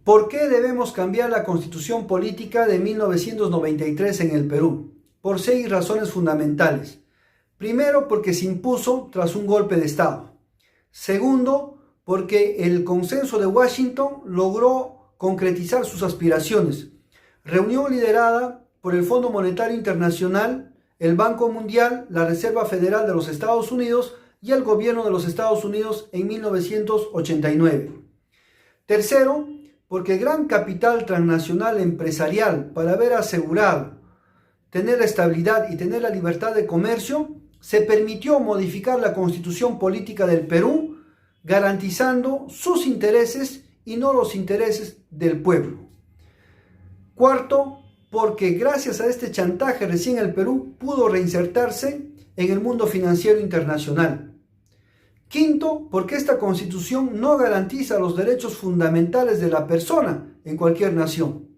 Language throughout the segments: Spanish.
¿Por qué debemos cambiar la Constitución Política de 1993 en el Perú? Por 6 razones fundamentales. Primero, porque se impuso tras un golpe de Estado. Segundo, porque el consenso de Washington logró concretizar sus aspiraciones. Reunión liderada por el Fondo Monetario Internacional, el Banco Mundial, la Reserva Federal de los Estados Unidos y el gobierno de los Estados Unidos en 1989. Tercero, porque el gran capital transnacional empresarial, para haber asegurado tener la estabilidad y tener la libertad de comercio, se permitió modificar la Constitución Política del Perú, garantizando sus intereses y no los intereses del pueblo. Cuarto, porque gracias a este chantaje recién el Perú pudo reinsertarse en el mundo financiero internacional. Quinto, porque esta Constitución no garantiza los derechos fundamentales de la persona en cualquier nación.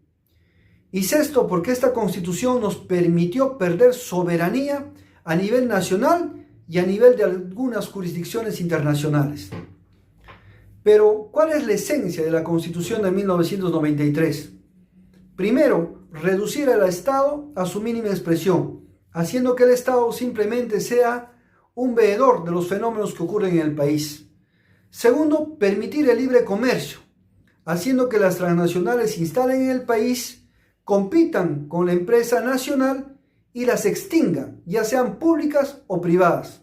Y sexto, porque esta Constitución nos permitió perder soberanía a nivel nacional y a nivel de algunas jurisdicciones internacionales. Pero, ¿cuál es la esencia de la Constitución de 1993? Primero, reducir al Estado a su mínima expresión, haciendo que el Estado simplemente sea un veedor de los fenómenos que ocurren en el país. Segundo, permitir el libre comercio, haciendo que las transnacionales se instalen en el país, compitan con la empresa nacional y las extingan, ya sean públicas o privadas.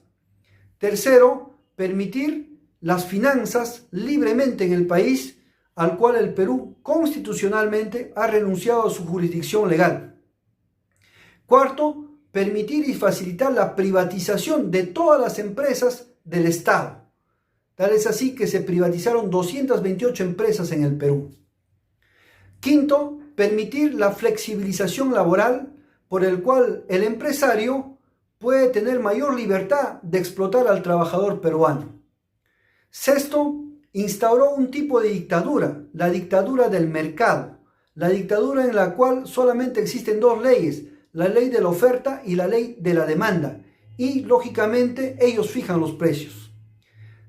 Tercero, permitir las finanzas libremente en el país, al cual el Perú constitucionalmente ha renunciado a su jurisdicción legal. Cuarto, permitir y facilitar la privatización de todas las empresas del Estado. Tal es así que se privatizaron 228 empresas en el Perú. Quinto, permitir la flexibilización laboral por el cual el empresario puede tener mayor libertad de explotar al trabajador peruano. Sexto, instauró un tipo de dictadura, la dictadura del mercado, la dictadura en la cual solamente existen 2 leyes, la ley de la oferta y la ley de la demanda, y lógicamente ellos fijan los precios.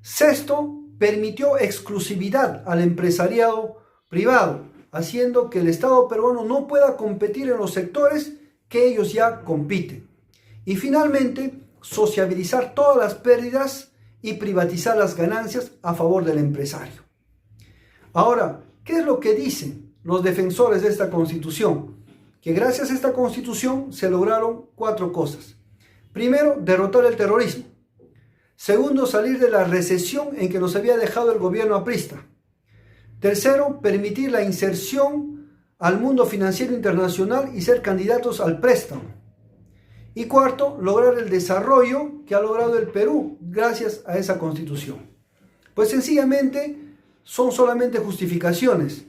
Sexto, permitió exclusividad al empresariado privado, haciendo que el Estado peruano no pueda competir en los sectores que ellos ya compiten. Y finalmente, sociabilizar todas las pérdidas y privatizar las ganancias a favor del empresario. Ahora, ¿qué es lo que dicen los defensores de esta Constitución? Que gracias a esta Constitución se lograron 4 cosas. Primero, derrotar el terrorismo. Segundo, salir de la recesión en que nos había dejado el gobierno aprista. Tercero, permitir la inserción al mundo financiero internacional y ser candidatos al préstamo. Y cuarto, lograr el desarrollo que ha logrado el Perú gracias a esa Constitución. Pues sencillamente son solamente justificaciones,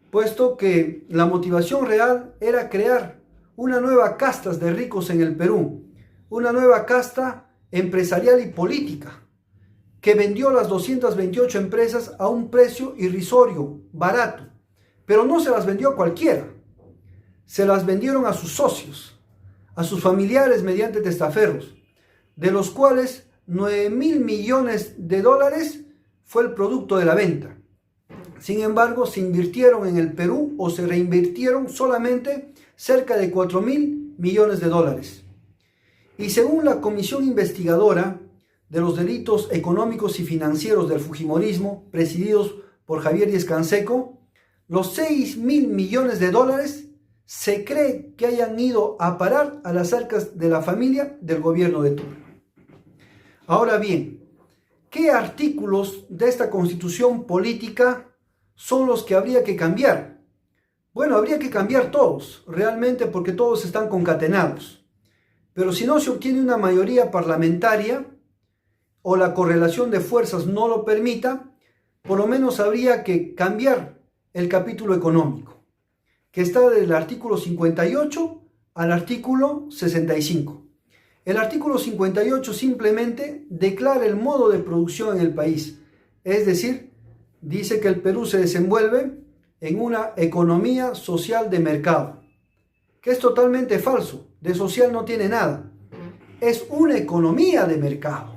puesto que la motivación real era crear una nueva casta de ricos en el Perú, una nueva casta empresarial y política, que vendió las 228 empresas a un precio irrisorio, barato, pero no se las vendió a cualquiera, se las vendieron a sus socios, a sus familiares mediante testaferros, de los cuales 9.000 millones de dólares fue el producto de la venta. Sin embargo, se invirtieron en el Perú o se reinvirtieron solamente cerca de 4.000 millones de dólares. Y según la Comisión Investigadora de los Delitos Económicos y Financieros del Fujimorismo, presididos por Javier Díez Canseco, los 6.000 millones de dólares se cree que hayan ido a parar a las arcas de la familia del gobierno de turno. Ahora bien, ¿qué artículos de esta Constitución Política son los que habría que cambiar? Bueno, habría que cambiar todos, realmente, porque todos están concatenados. Pero si no se obtiene una mayoría parlamentaria o la correlación de fuerzas no lo permita, por lo menos habría que cambiar el capítulo económico, que está del artículo 58 al artículo 65. El artículo 58 simplemente declara el modo de producción en el país, es decir, dice que el Perú se desenvuelve en una economía social de mercado, que es totalmente falso, de social no tiene nada, es una economía de mercado,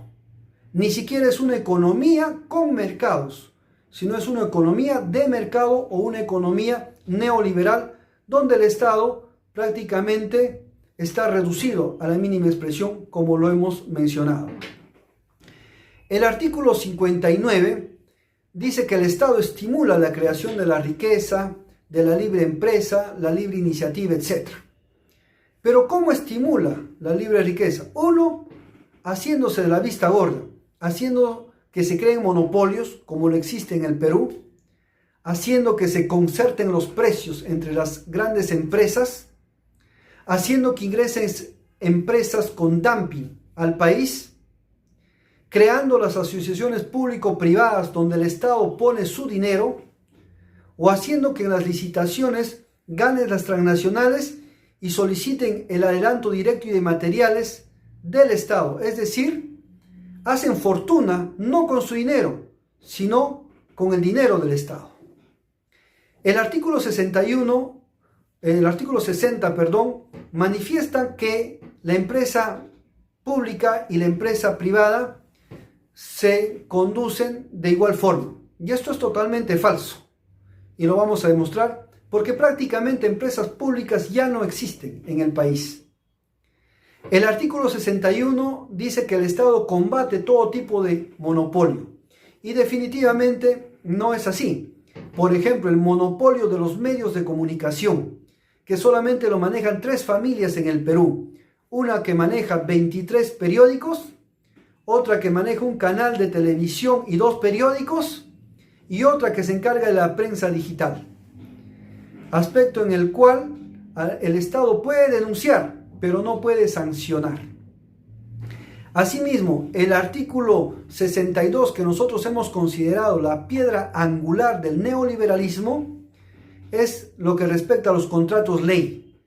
ni siquiera es una economía con mercados, sino es una economía de mercado o una economía neoliberal donde el Estado prácticamente está reducido a la mínima expresión, como lo hemos mencionado. El artículo 59 dice que el Estado estimula la creación de la riqueza, de la libre empresa, la libre iniciativa, etc. Pero ¿cómo estimula la libre riqueza? Uno, haciéndose de la vista gorda, haciendo que se creen monopolios, como lo existe en el Perú, haciendo que se concerten los precios entre las grandes empresas, haciendo que ingresen empresas con dumping al país, creando las asociaciones público-privadas donde el Estado pone su dinero, o haciendo que en las licitaciones ganen las transnacionales y soliciten el adelanto directo y de materiales del Estado. Es decir, hacen fortuna no con su dinero, sino con el dinero del Estado. El artículo 60, manifiesta que la empresa pública y la empresa privada se conducen de igual forma. Y esto es totalmente falso. Y lo vamos a demostrar porque prácticamente empresas públicas ya no existen en el país. El artículo 61 dice que el Estado combate todo tipo de monopolio. Y definitivamente no es así. Por ejemplo, el monopolio de los medios de comunicación, que solamente lo manejan 3 familias en el Perú. Una que maneja 23 periódicos, otra que maneja un canal de televisión y 2 periódicos, y otra que se encarga de la prensa digital. Aspecto en el cual el Estado puede denunciar, pero no puede sancionar. Asimismo, el artículo 62, que nosotros hemos considerado la piedra angular del neoliberalismo, es lo que respecta a los contratos ley.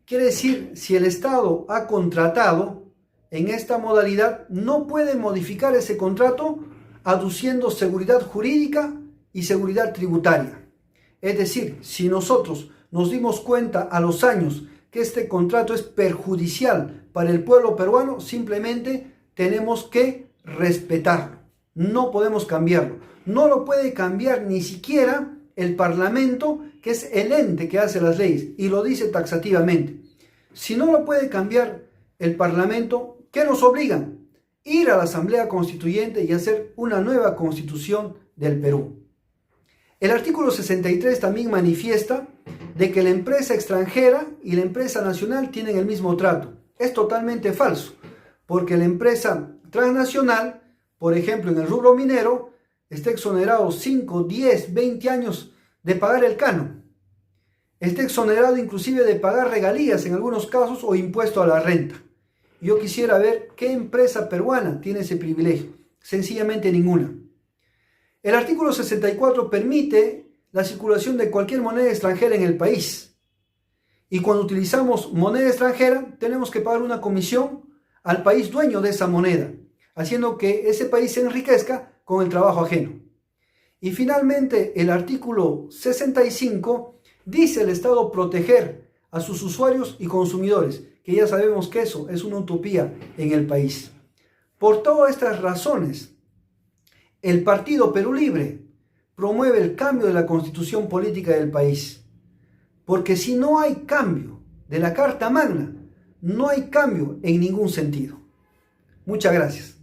Quiere decir, si el Estado ha contratado en esta modalidad, no puede modificar ese contrato aduciendo seguridad jurídica y seguridad tributaria. Es decir, si nosotros nos dimos cuenta a los años que este contrato es perjudicial para el pueblo peruano, simplemente tenemos que respetarlo. No podemos cambiarlo. No lo puede cambiar ni siquiera el Parlamento, que es el ente que hace las leyes, y lo dice taxativamente. Si no lo puede cambiar el Parlamento, ¿qué nos obligan? Ir a la Asamblea Constituyente y hacer una nueva Constitución del Perú. El artículo 63 también manifiesta de que la empresa extranjera y la empresa nacional tienen el mismo trato. Es totalmente falso, porque la empresa transnacional, por ejemplo en el rubro minero, está exonerado 5, 10, 20 años de pagar el canon. Está exonerado inclusive de pagar regalías en algunos casos o impuesto a la renta. Yo quisiera ver qué empresa peruana tiene ese privilegio. Sencillamente ninguna. El artículo 64 permite la circulación de cualquier moneda extranjera en el país. Y cuando utilizamos moneda extranjera, tenemos que pagar una comisión al país dueño de esa moneda, haciendo que ese país se enriquezca con el trabajo ajeno. Y finalmente, el artículo 65 dice el Estado proteger a sus usuarios y consumidores, que ya sabemos que eso es una utopía en el país. Por todas estas razones, el Partido Perú Libre promueve el cambio de la constitución política del país. Porque si no hay cambio de la Carta Magna, no hay cambio en ningún sentido. Muchas gracias.